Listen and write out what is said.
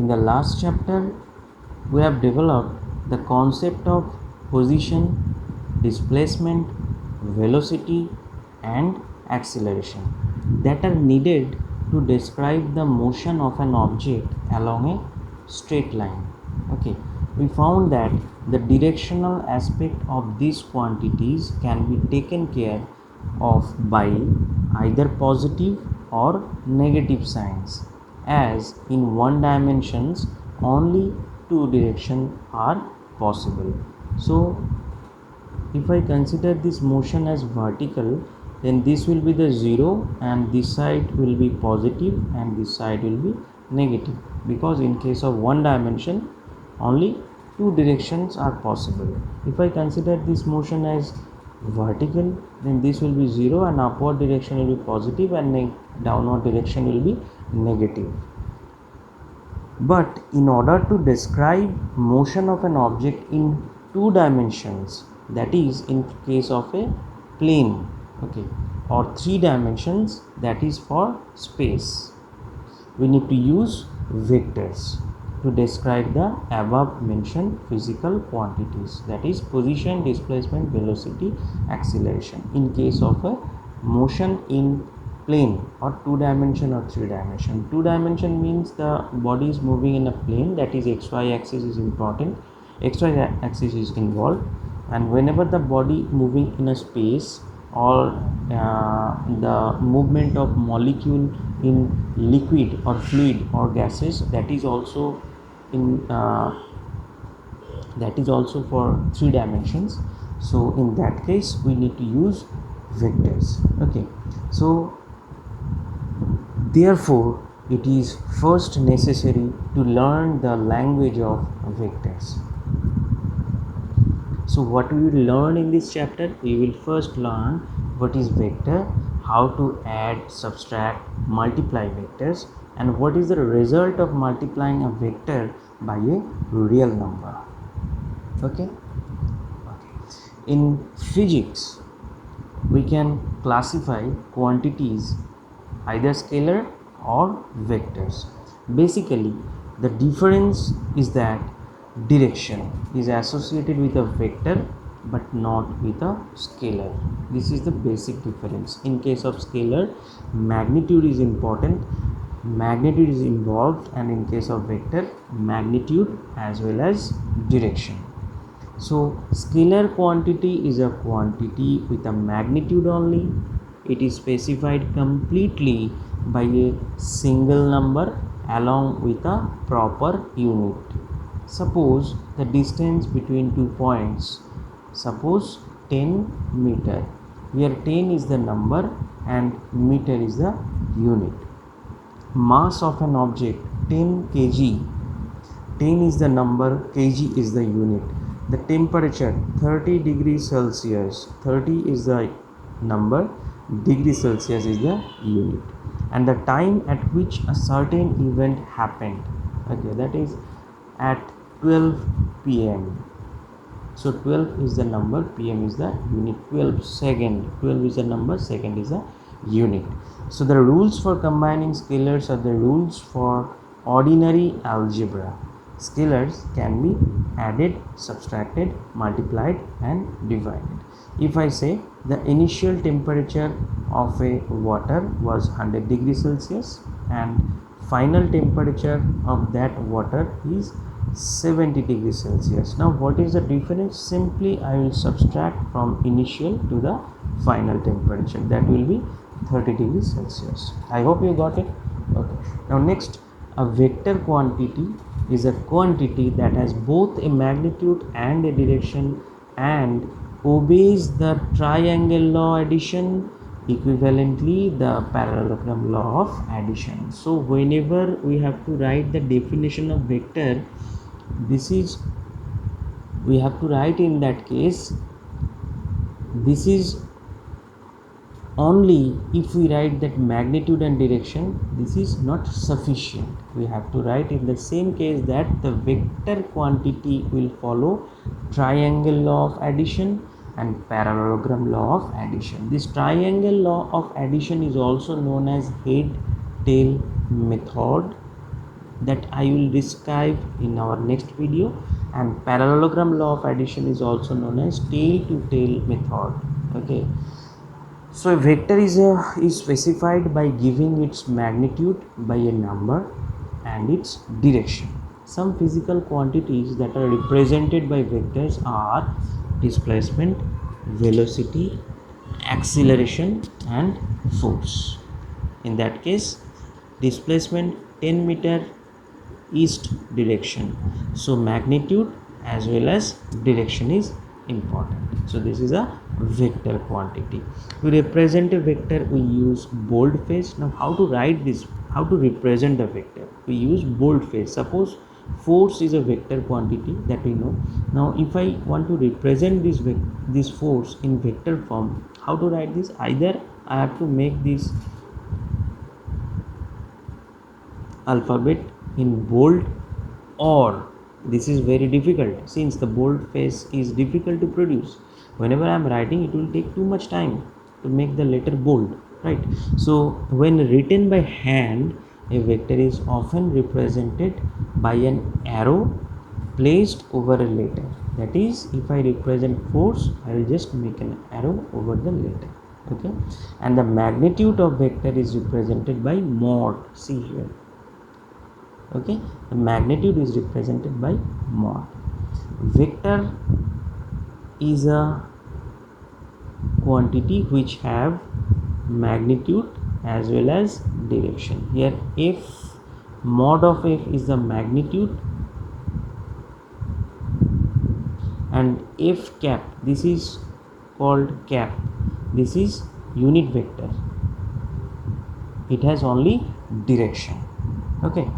In the last chapter, we have developed the concept of position, displacement, velocity and acceleration that are needed to describe the motion of an object along a straight line. Okay, we found that the directional aspect of these quantities can be taken care of by either positive or negative signs, as in one dimensions only two directions are possible. So if I consider this motion as vertical, then this will be the 0 and this side will be positive and this side will be negative, because in case of one dimension only two directions are possible. If I consider this motion as vertical, then this will be 0 and upward direction will be positive and downward direction will be negative. But in order to describe motion of an object in two dimensions, that is in case of a plane, okay, or three dimensions, that is for space, we need to use vectors to describe the above mentioned physical quantities, that is position, displacement, velocity, acceleration, in case of a motion in plane or two dimension or three dimension. Two dimension means the body is moving in a plane, that is xy axis is important, xy axis is involved, and whenever the body moving in a space or the movement of molecule in liquid or fluid or gases, that is also in that is also for three dimensions. So in that case we need to use vectors. Okay, so therefore it is first necessary to learn the language of vectors. So what we will learn in this chapter, we will first learn what is vector, how to add, subtract, multiply vectors, and what is the result of multiplying a vector by a real number. Okay. In physics, we can classify quantities either scalar or vectors. Basically, the difference is that direction is associated with a vector but not with a scalar. This is the basic difference. In case of scalar, magnitude is important, magnitude is involved, and in case of vector, magnitude as well as direction. So scalar quantity is a quantity with a magnitude only. It is specified completely by a single number along with a proper unit. Suppose the distance between 2 points, suppose 10 meter, where 10 is the number and meter is the unit. Mass of an object 10 kg, 10 is the number, kg is the unit. The temperature 30 degrees Celsius, 30 is the number, degree Celsius is the unit, and the time at which a certain event happened, okay, that is at 12 p.m. So 12 is the number, pm is the unit, 12 second, 12 is the number, second is the unit. So the rules for combining scalars are the rules for ordinary algebra. Scalars can be added, subtracted, multiplied and divided. If I say the initial temperature of a water was 100 degrees Celsius and final temperature of that water is 70 degrees Celsius. Now what is the difference? Simply I will subtract from initial to the final temperature, that will be 30 degrees Celsius. I hope you got it. Okay. Now next, a vector quantity is a quantity that has both a magnitude and a direction and obeys the triangle law addition, equivalently the parallelogram law of addition. So whenever we have to write the definition of vector, this is, we have to write in that case, this is only if we write that magnitude and direction, this is not sufficient. We have to write in the same case that the vector quantity will follow triangle law of addition and parallelogram law of addition. This triangle law of addition is also known as head tail method, that I will describe in our next video. And parallelogram law of addition is also known as tail to tail method. Okay, so a vector is specified by giving its magnitude by a number and its direction. Some physical quantities that are represented by vectors are displacement, velocity, acceleration and force. In that case, displacement 10 meter east direction, so magnitude as well as direction is important. So this is a vector quantity. To represent a vector we use boldface. Now how to write this, how to represent the vector? We use boldface. Suppose force is a vector quantity that we know. Now if I want to represent this force in vector form, how to write this? Either I have to make this alphabet in bold, or this is very difficult since the bold face is difficult to produce. Whenever I am writing, it will take too much time to make the letter bold, right? So when written by hand, a vector is often represented by an arrow placed over a letter. That is, if I represent force, I will just make an arrow over the letter. Okay, and the magnitude of vector is represented by mod. See here. Okay, the magnitude is represented by mod. Vector is a quantity which have magnitude as well as direction. Here f, mod of f is the magnitude, and f cap, this is called cap, this is unit vector, it has only direction. Okay,